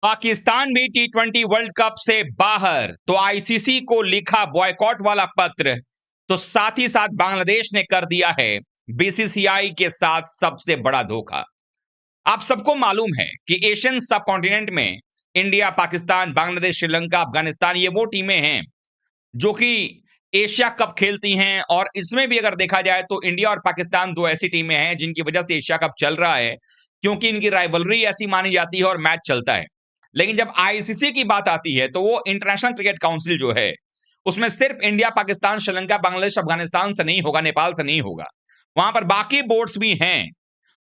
पाकिस्तान भी टी20 world cup से बाहर, तो आईसीसी को लिखा बॉयकॉट वाला पत्र, तो साथ ही साथ बांग्लादेश ने कर दिया है बीसीसीआई के साथ सबसे बड़ा धोखा। आप सबको मालूम है कि एशियन सब कॉन्टिनेंट में इंडिया, पाकिस्तान, बांग्लादेश, श्रीलंका, अफगानिस्तान ये वो टीमें हैं जो कि एशिया कप खेलती हैं, और इसमें भी अगर देखा जाए तो इंडिया और पाकिस्तान दो ऐसी टीमें हैं जिनकी वजह से एशिया कप चल रहा है, क्योंकि इनकी राइवलरी ऐसी मानी जाती है और मैच चलता है। लेकिन जब आईसीसी की बात आती है तो वो इंटरनेशनल क्रिकेट काउंसिल जो है, उसमें सिर्फ इंडिया, पाकिस्तान, श्रीलंका, बांग्लादेश, अफगानिस्तान से नहीं होगा, नेपाल से नहीं होगा, वहां पर बाकी बोर्ड्स भी हैं।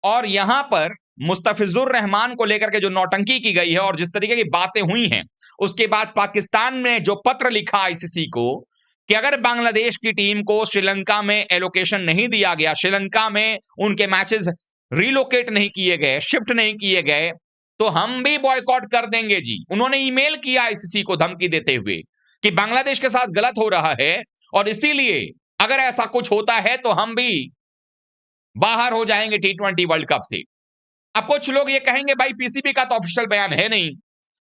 और यहां पर मुस्तफिजुर रहमान को लेकर के जो नौटंकी की गई है और जिस तरीके की बातें हुई हैं, उसके बाद पाकिस्तान ने जो पत्र लिखा आईसीसी को कि अगर बांग्लादेश की टीम को श्रीलंका में एलोकेशन नहीं दिया गया, श्रीलंका में उनके मैचेस रिलोकेट नहीं किए गए, शिफ्ट नहीं किए गए, तो हम भी बॉयकॉट कर देंगे जी। उन्होंने ईमेल किया आईसीसी को धमकी देते हुए कि बांग्लादेश के साथ गलत हो रहा है और इसीलिए अगर ऐसा कुछ होता है तो हम भी बाहर हो जाएंगे टी20 वर्ल्ड कप से। अब कुछ लोग ये कहेंगे भाई पीसीबी का तो ऑफिशियल बयान है नहीं,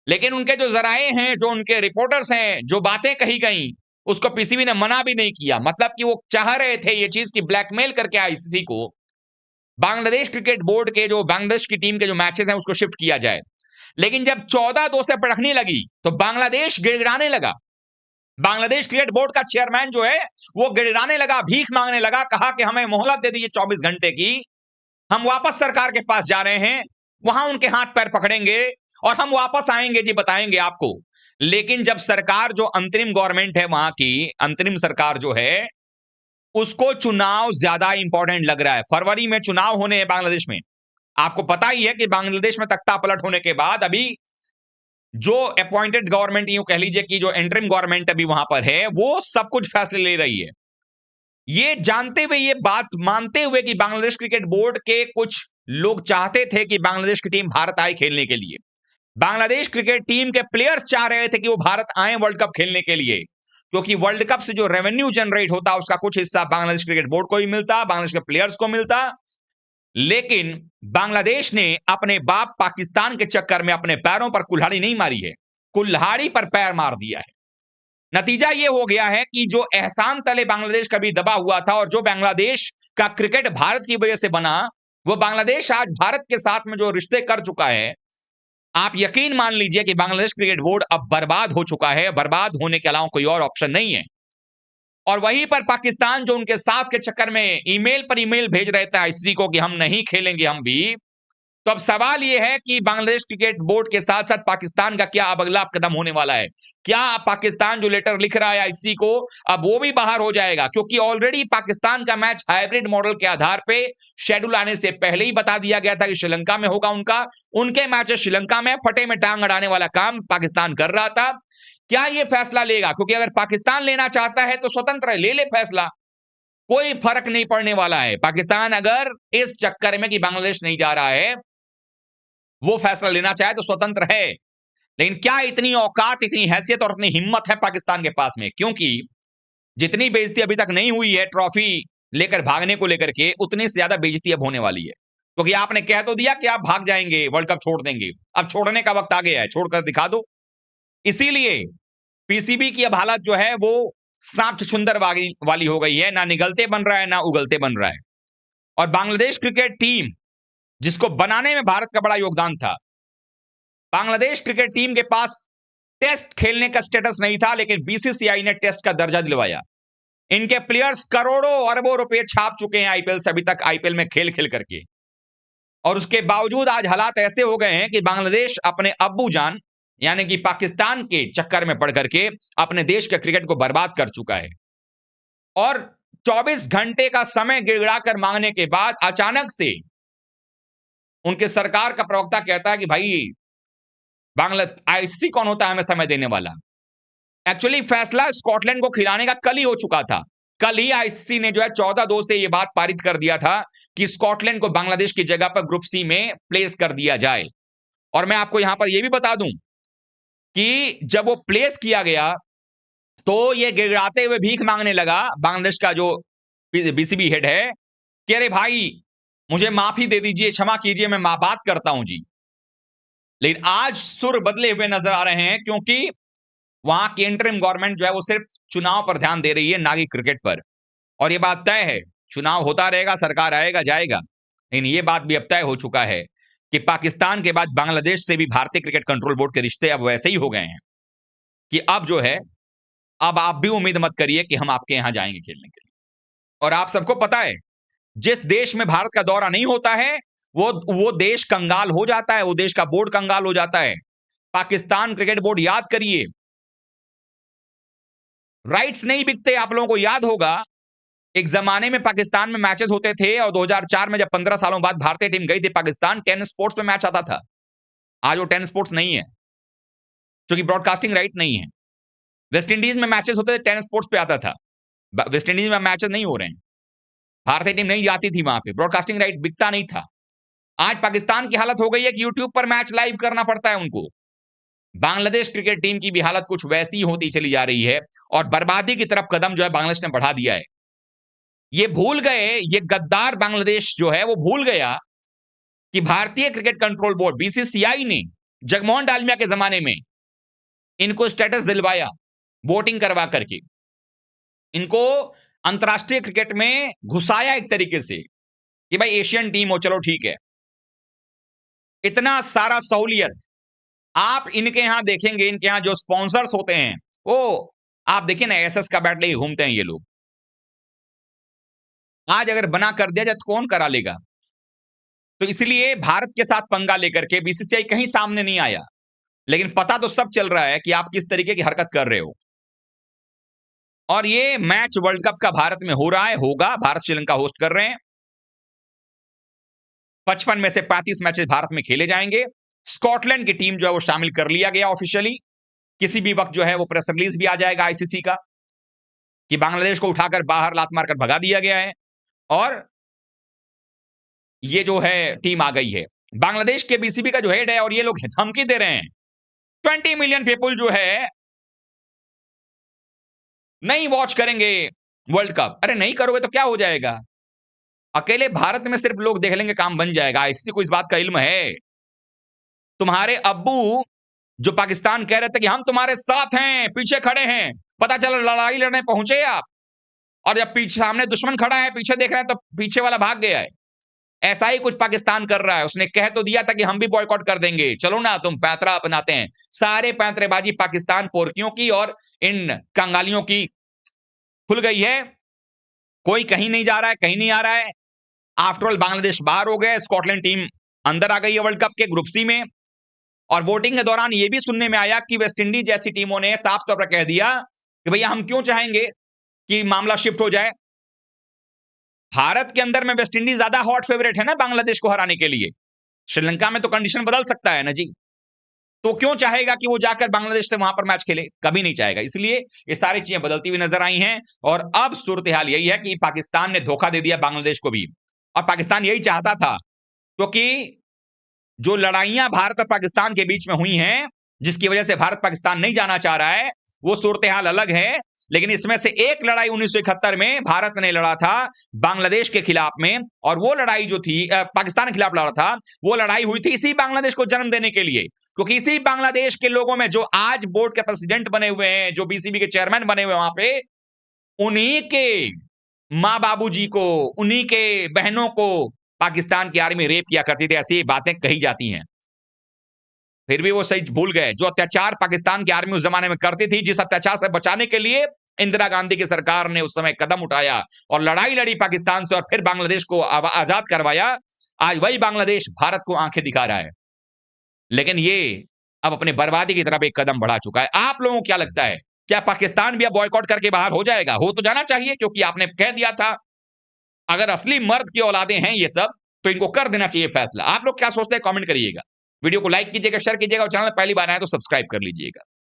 लेकिन उनके जो जराए हैं, जो उनके रिपोर्टर्स हैं, जो बातें कही गई, उसको पीसीबी ने मना भी नहीं किया। मतलब कि वो चाह रहे थे ये चीज की ब्लैकमेल करके आईसीसी को बांग्लादेश क्रिकेट बोर्ड के जो बांग्लादेश की टीम के जो मैचेस हैं उसको शिफ्ट किया जाए। लेकिन जब 14-2 से पड़खनी लगी तो बांग्लादेश गिड़गिड़ाने लगा। बांग्लादेश क्रिकेट बोर्ड का चेयरमैन जो है वो गिड़गिड़ाने लगा, भीख मांगने लगा, कहा कि हमें मोहलत दे दीजिए 24 घंटे की, हम वापस सरकार के पास जा रहे हैं, वहां उनके हाथ पैर पकड़ेंगे और हम वापस आएंगे जी, बताएंगे आपको। लेकिन जब सरकार जो अंतरिम गवर्नमेंट है, वहां की अंतरिम सरकार जो है, उसको चुनाव ज्यादा इंपॉर्टेंट लग रहा है। फरवरी में चुनाव होने हैं बांग्लादेश में। आपको पता ही है कि बांग्लादेश में तख्ता पलट होने के बाद अभी जो अपॉइंटेड गवर्नमेंट, यूं कह लीजिए कि जो इंटरिम गवर्नमेंट अभी वहां पर है, वो सब कुछ फैसले ले रही है। ये जानते हुए, ये बात मानते हुए कि बांग्लादेश क्रिकेट बोर्ड के कुछ लोग चाहते थे कि बांग्लादेश की टीम भारत आए खेलने के लिए, बांग्लादेश क्रिकेट टीम के प्लेयर्स चाह रहे थे कि वो भारत आए वर्ल्ड कप खेलने के लिए, क्योंकि वर्ल्ड कप से जो रेवेन्यू जनरेट होता उसका कुछ हिस्सा बांग्लादेश क्रिकेट बोर्ड को ही मिलता, बांग्लादेश के प्लेयर्स को मिलता। लेकिन बांग्लादेश ने अपने बाप पाकिस्तान के चक्कर में अपने पैरों पर कुल्हाड़ी नहीं मारी है, कुल्हाड़ी पर पैर मार दिया है। नतीजा यह हो गया है कि जो एहसान तले बांग्लादेश कभी दबा हुआ था और जो बांग्लादेश का क्रिकेट भारत की वजह से बना, वो बांग्लादेश आज भारत के साथ में जो रिश्ते कर चुका है, आप यकीन मान लीजिए कि बांग्लादेश क्रिकेट बोर्ड अब बर्बाद हो चुका है। बर्बाद होने के अलावा कोई और ऑप्शन नहीं है। और वहीं पर पाकिस्तान जो उनके साथ के चक्कर में ईमेल पर ईमेल भेज रहे थे आईसीसी को कि हम नहीं खेलेंगे हम भी, तो अब सवाल यह है कि बांग्लादेश क्रिकेट बोर्ड के साथ साथ पाकिस्तान का क्या अब अगला कदम होने वाला है। क्या पाकिस्तान जो लेटर लिख रहा है आईसीसी को, अब वो भी बाहर हो जाएगा? क्योंकि ऑलरेडी पाकिस्तान का मैच हाइब्रिड मॉडल के आधार पे शेड्यूल आने से पहले ही बता दिया गया था कि श्रीलंका में होगा उनका, उनके मैचेस श्रीलंका में, फटे में टांग अड़ाने वाला काम पाकिस्तान कर रहा था। क्या ये फैसला लेगा? क्योंकि अगर पाकिस्तान लेना चाहता है तो स्वतंत्र है, ले ले फैसला, कोई फर्क नहीं पड़ने वाला है। पाकिस्तान अगर इस चक्कर में कि बांग्लादेश नहीं जा रहा है, वो फैसला लेना चाहे तो स्वतंत्र है। लेकिन क्या इतनी औकात, इतनी हैसियत और इतनी हिम्मत है पाकिस्तान के पास में? क्योंकि जितनी बेइज्जती अभी तक नहीं हुई है ट्रॉफी लेकर भागने को लेकर के, उतनी से ज्यादा बेइज्जती अब होने वाली है। क्योंकि आपने कह तो दिया कि आप भाग जाएंगे, वर्ल्ड कप छोड़ देंगे, अब छोड़ने का वक्त आ गया है, छोड़कर दिखा दो। इसीलिए पीसीबी की अब हालत जो है वो सांप छुछुंदर वाली हो गई है, ना निगलते बन रहा है ना उगलते बन रहा है। और बांग्लादेश क्रिकेट टीम, जिसको बनाने में भारत का बड़ा योगदान था, बांग्लादेश क्रिकेट टीम के पास टेस्ट खेलने का स्टेटस नहीं था, लेकिन बीसीसीआई ने टेस्ट का दर्जा दिलवाया। इनके प्लेयर्स करोड़ों अरबों रुपए छाप चुके हैं आईपीएल से, अभी तक आईपीएल में खेल खेल करके। और उसके बावजूद आज हालात ऐसे हो गए हैं कि बांग्लादेश अपने अब्बू जान यानी कि पाकिस्तान के चक्कर में पड़ करके अपने देश के क्रिकेट को बर्बाद कर चुका है। और 24 घंटे का समय गिड़गिड़ा कर मांगने के बाद अचानक से उनके सरकार का प्रवक्ता कहता है कि भाई बांग्ला आईसीसी कौन होता है हमें समय देने वाला? एक्चुअली फैसला स्कॉटलैंड को खिलाने का कल ही हो चुका था। कल ही आईसीसी ने जो है 14-2 से यह बात पारित कर दिया था कि स्कॉटलैंड को बांग्लादेश की जगह पर ग्रुप सी में प्लेस कर दिया जाए। और मैं आपको यहां पर यह भी बता दूं कि जब वो प्लेस किया गया तो ये गिड़गिड़ाते हुए भीख मांगने लगा बांग्लादेश का जो बीसीबी हेड है कि अरे भाई मुझे माफी दे दीजिए, क्षमा कीजिए, मैं बात करता हूं जी। लेकिन आज सुर बदले हुए नजर आ रहे हैं, क्योंकि वहां की इंटरिम गवर्नमेंट जो है वो सिर्फ चुनाव पर ध्यान दे रही है, ना कि क्रिकेट पर। और ये बात तय है, चुनाव होता रहेगा, सरकार आएगा जाएगा, लेकिन ये बात भी अब तय हो चुका है कि पाकिस्तान के बाद बांग्लादेश से भी भारतीय क्रिकेट कंट्रोल बोर्ड के रिश्ते अब वैसे ही हो गए हैं कि अब जो है, अब आप भी उम्मीद मत करिए कि हम आपके यहां जाएंगे खेलने के लिए। और आप सबको पता है, जिस देश में भारत का दौरा नहीं होता है, वो देश कंगाल हो जाता है, वो देश का बोर्ड कंगाल हो जाता है। पाकिस्तान क्रिकेट बोर्ड, याद करिए, राइट्स नहीं बिकते। आप लोगों को याद होगा, एक जमाने में पाकिस्तान में मैचेस होते थे, और 2004 में जब 15 सालों बाद भारतीय टीम गई थी पाकिस्तान, 10 स्पोर्ट्स पे मैच आता था। आज वो 10 स्पोर्ट्स नहीं है, क्योंकि ब्रॉडकास्टिंग राइट नहीं है। वेस्ट इंडीज में मैचेस होते थे, 10 स्पोर्ट्स पे आता था। वेस्ट इंडीज में मैचेस नहीं हो रहे हैं, भारतीय टीम नहीं जाती थी वहां पे, ब्रॉडकास्टिंग राइट बिकता नहीं था। आज पाकिस्तान की हालत हो गई है कि यूट्यूब पर मैच लाइव करना पड़ता है उनको। बांग्लादेश क्रिकेट टीम की भी हालत कुछ वैसी होती चली जा रही है, और बर्बादी की तरफ कदम जो है बांग्लादेश ने बढ़ा दिया है। ये भूल गए, ये गद्दार बांग्लादेश जो है वो भूल गया कि भारतीय क्रिकेट कंट्रोल बोर्ड बीसीसीआई ने जगमोहन डालमिया के जमाने में इनको स्टेटस दिलवाया, वोटिंग करवा करके इनको अंतरराष्ट्रीय क्रिकेट में घुसाया एक तरीके से कि भाई एशियन टीम हो, चलो ठीक है। इतना सारा सहूलियत आप इनके यहां देखेंगे, इनके यहां जो स्पॉन्सर्स होते हैं, वो आप देखिए ना, एसएस का बैट लेके घूमते हैं ये लोग। आज अगर बना कर दिया जाए तो कौन करा लेगा? तो इसलिए भारत के साथ पंगा लेकर के बीसीसीआई कहीं सामने नहीं आया, लेकिन पता तो सब चल रहा है कि आप किस तरीके की हरकत कर रहे हो। और ये मैच वर्ल्ड कप का भारत में हो रहा है, होगा, भारत श्रीलंका होस्ट कर रहे हैं। 55 में से 35 मैचेस भारत में खेले जाएंगे। स्कॉटलैंड की टीम जो है वो शामिल कर लिया गया ऑफिशियली। किसी भी वक्त जो है वो प्रेस रिलीज भी आ जाएगा आईसीसी का कि बांग्लादेश को उठाकर बाहर लात मारकर भगा दिया गया है, और ये जो है टीम आ गई है। बांग्लादेश के बीसीबी का जो हेड है, और ये लोग धमकी दे रहे हैं, 20 मिलियन पीपुल जो है नहीं वॉच करेंगे वर्ल्ड कप। अरे नहीं करोगे तो क्या हो जाएगा? अकेले भारत में सिर्फ लोग देख लेंगे, काम बन जाएगा। आईसीसी को इस बात का इल्म है। तुम्हारे अब्बू जो पाकिस्तान कह रहे थे कि हम तुम्हारे साथ हैं, पीछे खड़े हैं, पता चला लड़ाई लड़ने पहुंचे आप, और जब पीछे सामने दुश्मन खड़ा है, पीछे देख रहे हैं, तो पीछे वाला भाग गया है। ऐसा ही कुछ पाकिस्तान कर रहा है। उसने कह तो दिया था कि हम भी बॉयकॉट कर देंगे, चलो ना तुम पैंतरा अपनाते हैं। सारे पैंतरेबाजी पाकिस्तान पोरकियों की और इन कंगालियों की खुल गई है। कोई कहीं नहीं जा रहा है, कहीं नहीं आ रहा है। आफ्टरऑल बांग्लादेश बाहर हो गए, स्कॉटलैंड टीम अंदर आ गई है वर्ल्ड कप के ग्रुप सी में। और वोटिंग के दौरान यह भी सुनने में आया कि वेस्टइंडीज जैसी टीमों ने साफ तौर पर कह दिया कि भैया हम क्यों चाहेंगे कि मामला शिफ्ट हो जाए। भारत के अंदर में वेस्टइंडीज ज्यादा हॉट फेवरेट है ना बांग्लादेश को हराने के लिए। श्रीलंका में तो कंडीशन बदल सकता है ना जी, तो क्यों चाहेगा कि वो जाकर बांग्लादेश से वहां पर मैच खेले? कभी नहीं चाहेगा। इसलिए ये सारी चीजें बदलती हुई नजर आई हैं, और अब सूरत हाल यही है कि पाकिस्तान ने धोखा दे दिया बांग्लादेश को भी, और पाकिस्तान यही चाहता था, क्योंकि जो लड़ाइयां भारत और पाकिस्तान के बीच में हुई हैं, जिसकी वजह से भारत पाकिस्तान नहीं जाना चाह रहा है, वो सूरत हाल अलग है। लेकिन इसमें से एक लड़ाई 1971 में भारत ने लड़ा था बांग्लादेश के खिलाफ में, और वो लड़ाई जो थी पाकिस्तान के खिलाफ लड़ा था, वो लड़ाई हुई थी इसी बांग्लादेश को जन्म देने के लिए। क्योंकि इसी बांग्लादेश के लोगों में जो आज बोर्ड के प्रेसिडेंट बने हुए हैं, जो बीसीबी के चेयरमैन बने हुए हैं वहां पे, उन्हीं के माँ बाबूजी को, उन्हीं के बहनों को पाकिस्तान की आर्मी रेप किया करती थी, ऐसी बातें कही जाती हैं। फिर भी वो सही भूल गए। जो अत्याचार पाकिस्तान की आर्मी उस जमाने में करती थी, जिस अत्याचार से बचाने के लिए इंदिरा गांधी की सरकार ने उस समय कदम उठाया और लड़ाई लड़ी पाकिस्तान से, और फिर बांग्लादेश को आजाद करवाया, आज वही बांग्लादेश भारत को आंखें दिखा रहा है। लेकिन ये अब अपने बर्बादी की तरफ एक कदम बढ़ा चुका है। आप लोगों को क्या लगता है, क्या पाकिस्तान भी अब बॉयकॉट करके बाहर हो जाएगा? हो तो जाना चाहिए, क्योंकि आपने कह दिया था। अगर असली मर्द की औलादे हैं ये सब, तो इनको कर देना चाहिए फैसला। आप लोग क्या सोचते हैं, कमेंट करिएगा। वीडियो को लाइक कीजिएगा, शेयर कीजिएगा, और चैनल में पहली बार आए तो सब्सक्राइब कर लीजिएगा।